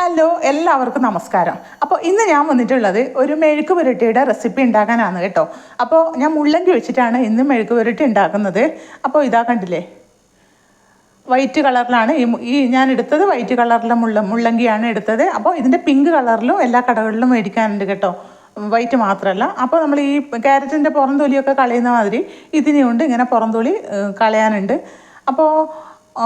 Hello, എല്ലാവർക്കും നമസ്കാരം. അപ്പോൾ ഇന്ന് ഞാൻ വന്നിട്ടുള്ളത് ഒരു മെഴുക്ക് പുരട്ടിയുടെ റെസിപ്പി ഉണ്ടാക്കാനാണ് കേട്ടോ. അപ്പോൾ ഞാൻ മുള്ളങ്കി വെച്ചിട്ടാണ് ഇന്ന് മെഴുക്ക് പുരട്ടി ഉണ്ടാക്കുന്നത്. അപ്പോൾ ഇതാ കണ്ടില്ലേ, വൈറ്റ് കളറിലാണ് ഈ ഞാൻ എടുത്തത്. വൈറ്റ് കളറിലെ മുള്ളങ്കിയാണ് എടുത്തത്. അപ്പോൾ ഇതിൻ്റെ പിങ്ക് കളറിലും എല്ലാ കടകളിലും മേടിക്കാനുണ്ട് കേട്ടോ, വൈറ്റ് മാത്രമല്ല. അപ്പോൾ നമ്മൾ ഈ ക്യാരറ്റിൻ്റെ പുറം തൊലിയൊക്കെ കളയുന്ന മാതിരി ഇതിനെയുണ്ട് ഇങ്ങനെ പുറം തൊലി കളയാനുണ്ട്. അപ്പോൾ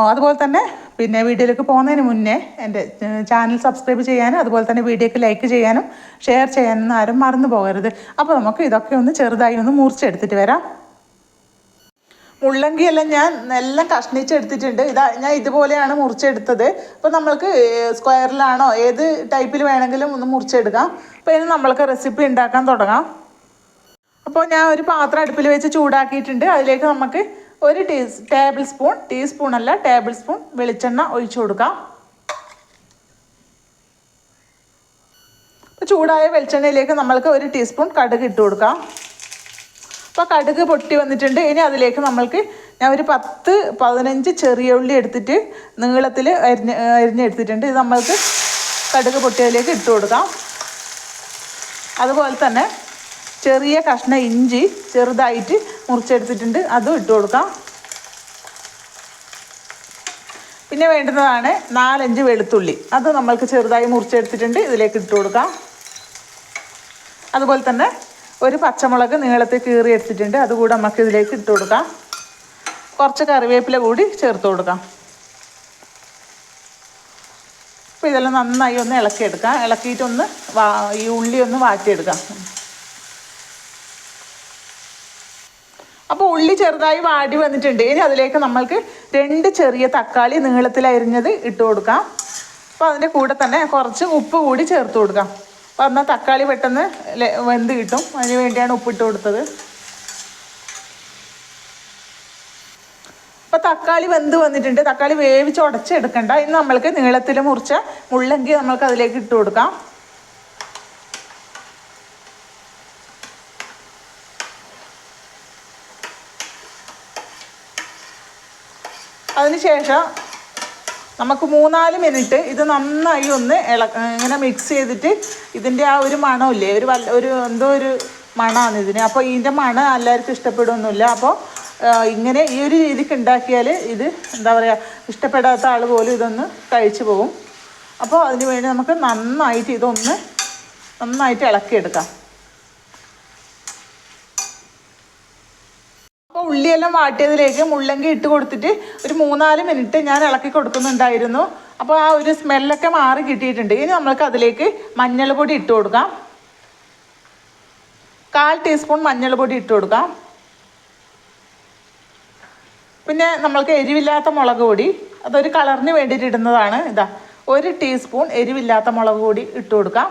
അതുപോലെ തന്നെ പിന്നെ വീഡിയോയിലേക്ക് പോകുന്നതിന് മുന്നേ എൻ്റെ ചാനൽ സബ്സ്ക്രൈബ് ചെയ്യാനും അതുപോലെ തന്നെ വീഡിയോക്ക് ലൈക്ക് ചെയ്യാനും ഷെയർ ചെയ്യാനൊന്നും ആരും മറന്നു പോകരുത്. അപ്പോൾ നമുക്ക് ഇതൊക്കെ ഒന്ന് ചെറുതായി ഒന്ന് മുറിച്ചെടുത്തിട്ട് വരാം. മുള്ളങ്കിയെല്ലാം ഞാൻ എല്ലാം കഷ്ണിച്ചെടുത്തിട്ടുണ്ട്. ഞാൻ ഇതുപോലെയാണ് മുറിച്ചെടുത്തത്. അപ്പോൾ നമ്മൾക്ക് സ്ക്വയറിലാണോ ഏത് ടൈപ്പിൽ വേണമെങ്കിലും ഒന്ന് മുറിച്ചെടുക്കാം. അപ്പോൾ ഇനി നമ്മൾക്ക് റെസിപ്പി ഉണ്ടാക്കാൻ തുടങ്ങാം. അപ്പോൾ ഞാൻ ഒരു പാത്രം അടുപ്പിൽ വെച്ച് ചൂടാക്കിയിട്ടുണ്ട്. അതിലേക്ക് നമുക്ക് ഒരു ടേബിൾ സ്പൂൺ വെളിച്ചെണ്ണ ഒഴിച്ചു കൊടുക്കാം. അപ്പോൾ ചൂടായ വെളിച്ചെണ്ണയിലേക്ക് നമ്മൾക്ക് ഒരു ടീസ്പൂൺ കടുക് ഇട്ട് കൊടുക്കാം. അപ്പോൾ കടുക് പൊട്ടി വന്നിട്ടുണ്ട്. ഇനി അതിലേക്ക് ഞാൻ ഒരു 10-15 ചെറിയ ഉള്ളി എടുത്തിട്ട് നീളത്തിൽ അരിഞ്ഞെടുത്തിട്ടുണ്ട്. ഇത് നമ്മൾക്ക് കടുക് പൊട്ടിയതിലേക്ക് ഇട്ട് കൊടുക്കാം. അതുപോലെ തന്നെ ചെറിയ കഷ്ണം ഇഞ്ചി ചെറുതായിട്ട് മുറിച്ചെടുത്തിട്ടുണ്ട്, അതും ഇട്ട് കൊടുക്കാം. പിന്നെ വേണ്ടുന്നതാണ് 4-5 വെളുത്തുള്ളി, അത് നമ്മൾക്ക് ചെറുതായി മുറിച്ചെടുത്തിട്ടുണ്ട്, ഇതിലേക്ക് ഇട്ട് കൊടുക്കാം. അതുപോലെ തന്നെ ഒരു പച്ചമുളക് നീളത്തിൽ കീറി എടുത്തിട്ടുണ്ട്, അതുകൂടെ നമുക്ക് ഇതിലേക്ക് ഇട്ട് കൊടുക്കാം. കുറച്ച് കറിവേപ്പില കൂടി ചേർത്ത് കൊടുക്കാം. അപ്പോൾ ഇതെല്ലാം നന്നായി ഒന്ന് ഇളക്കിയെടുക്കാം. ഇളക്കിയിട്ടൊന്ന് ഈ ഉള്ളി ഒന്ന് വാട്ടിയെടുക്കാം. അപ്പോൾ ഉള്ളി ചെറുതായി വാടി വന്നിട്ടുണ്ട്. ഇനി അതിലേക്ക് നമ്മൾക്ക് 2 ചെറിയ തക്കാളി നീളത്തിൽ അരിഞ്ഞത് ഇട്ട് കൊടുക്കാം. അപ്പോൾ അതിൻ്റെ കൂടെ തന്നെ കുറച്ച് ഉപ്പ് കൂടി ചേർത്ത് കൊടുക്കാം. അപ്പോൾ എന്നാൽ തക്കാളി പെട്ടെന്ന് വെന്ത് കിട്ടും, അതിന് വേണ്ടിയാണ് ഉപ്പിട്ട് കൊടുത്തത്. അപ്പോൾ തക്കാളി വെന്ത് വന്നിട്ടുണ്ട്. തക്കാളി വേവിച്ച് ഉടച്ചെടുക്കണ്ട. ഇന്ന് നമ്മൾക്ക് നീളത്തിൽ മുറിച്ച മുള്ളങ്കി നമ്മൾക്ക് അതിലേക്ക് ഇട്ട് കൊടുക്കാം. അതിനുശേഷം നമുക്ക് 3-4 മിനിറ്റ് ഇത് നന്നായി ഒന്ന് ഇങ്ങനെ മിക്സ് ചെയ്തിട്ട് ഇതിൻ്റെ ആ ഒരു മണമില്ലേ, ഒരു എന്തോ ഒരു മണമാണ് ഇതിന്. അപ്പോൾ ഇതിൻ്റെ മണം എല്ലാവർക്കും ഇഷ്ടപ്പെടുമൊന്നുമില്ല. അപ്പോൾ ഇങ്ങനെ ഈ ഒരു രീതിക്ക് ഉണ്ടാക്കിയാൽ ഇത് എന്താ പറയുക, ഇഷ്ടപ്പെടാത്ത ആൾ പോലും ഇതൊന്ന് കഴിച്ചു പോകും. അപ്പോൾ അതിന് വേണ്ടി നമുക്ക് നന്നായിട്ട് ഇളക്കിയെടുക്കാം. അപ്പോൾ ഉള്ളിയെല്ലാം വാട്ടിയതിലേക്ക് മുള്ളങ്കി ഇട്ട് കൊടുത്തിട്ട് ഒരു 3-4 മിനിറ്റ് ഞാൻ ഇളക്കി കൊടുക്കുന്നുണ്ടായിരുന്നു. അപ്പോൾ ആ ഒരു സ്മെല്ലൊക്കെ മാറി കിട്ടിയിട്ടുണ്ട്. ഇനി നമ്മൾക്ക് അതിലേക്ക് മഞ്ഞൾപ്പൊടി ഇട്ട് കൊടുക്കാം. 1/4 ടീസ്പൂൺ മഞ്ഞൾപ്പൊടി ഇട്ട് കൊടുക്കാം. പിന്നെ നമ്മൾക്ക് എരിവില്ലാത്ത മുളക് പൊടി, അതൊരു കളറിന് വേണ്ടിയിട്ട് ഇടുന്നതാണ്. 1 ടീസ്പൂൺ എരിവില്ലാത്ത മുളക് പൊടി ഇട്ട് കൊടുക്കാം.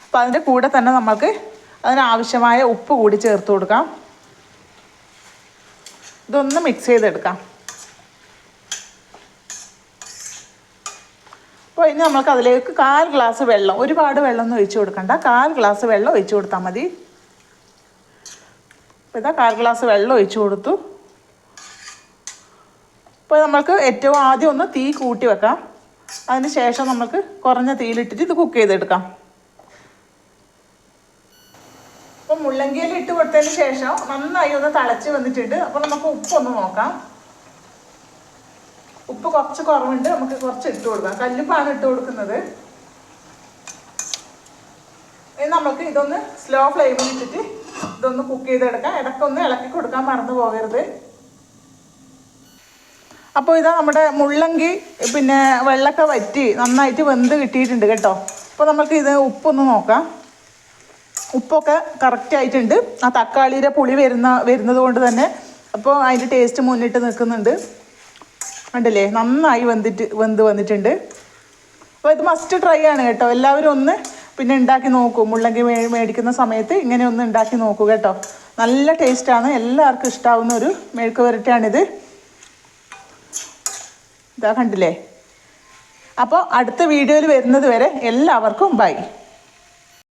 അപ്പോൾ അതിൻ്റെ കൂടെ തന്നെ നമ്മൾക്ക് അതിനാവശ്യമായ ഉപ്പ് കൂടി ചേർത്ത് കൊടുക്കാം. ഇതൊന്ന് മിക്സ് ചെയ്തെടുക്കാം. അപ്പോൾ ഇനി നമ്മൾക്ക് അതിലേക്ക് 1/4 ഗ്ലാസ് വെള്ളം, ഒരുപാട് വെള്ളമൊന്നും ഒഴിച്ചു കൊടുക്കണ്ട, 1/4 ഗ്ലാസ് വെള്ളം ഒഴിച്ചു കൊടുത്താൽ മതി. അപ്പോൾ 1/4 ഗ്ലാസ് വെള്ളം ഒഴിച്ചു കൊടുത്തു. അപ്പോൾ നമ്മൾക്ക് ഏറ്റവും ആദ്യം ഒന്ന് തീ കൂട്ടി വെക്കാം. അതിന് ശേഷം നമുക്ക് കുറഞ്ഞ തീയിലിട്ടിട്ട് ഇത് കുക്ക് ചെയ്തെടുക്കാം. അപ്പോൾ മുള്ളങ്കിയിൽ ഇട്ട് കൊടുത്തതിന് ശേഷം നന്നായി ഒന്ന് തിളച്ച് വന്നിട്ടുണ്ട്. അപ്പോൾ നമുക്ക് ഉപ്പൊന്ന് നോക്കാം. ഉപ്പ് കുറച്ച് കുറവുണ്ട്, നമുക്ക് കുറച്ച് ഇട്ട് കൊടുക്കാം. കല്ലുപ്പാണ് ഇട്ട് കൊടുക്കുന്നത്. ഇനി നമുക്ക് ഇതൊന്ന് സ്ലോ ഫ്ലെയിമിൽ ഇട്ടിട്ട് ഇതൊന്ന് കുക്ക് ചെയ്തെടുക്കാം. ഇടയ്ക്കൊന്ന് ഇളക്കി കൊടുക്കാൻ മറന്നു പോകരുത്. അപ്പോൾ നമ്മുടെ മുള്ളങ്കി പിന്നെ വെള്ളമൊക്കെ വറ്റി നന്നായിട്ട് വെന്ത് കിട്ടിയിട്ടുണ്ട് കേട്ടോ. അപ്പോൾ നമുക്ക് ഇത് ഉപ്പൊന്ന് നോക്കാം. ഉപ്പൊക്കെ കറക്റ്റ് ആയിട്ടുണ്ട്. ആ തക്കാളിയുടെ പുളി വരുന്നത് കൊണ്ട് തന്നെ അപ്പോൾ അതിൻ്റെ ടേസ്റ്റ് മുന്നിട്ട് നിൽക്കുന്നുണ്ട്. കണ്ടില്ലേ, നന്നായി വെന്ത് വന്നിട്ടുണ്ട്. അപ്പോൾ ഇത് മസ്റ്റ് ട്രൈ ആണ് കേട്ടോ. എല്ലാവരും ഒന്ന് ഉണ്ടാക്കി നോക്കൂ. മുള്ളങ്കി മേടിക്കുന്ന സമയത്ത് ഇങ്ങനെ ഒന്ന് ഉണ്ടാക്കി നോക്കൂ കേട്ടോ. നല്ല ടേസ്റ്റാണ്, എല്ലാവർക്കും ഇഷ്ടാവുന്ന ഒരു മെഴുക്ക് പുരട്ടിയാണിത്. കണ്ടില്ലേ. അപ്പോൾ അടുത്ത വീഡിയോയിൽ വരുന്നത് വരെ എല്ലാവർക്കും ബൈ.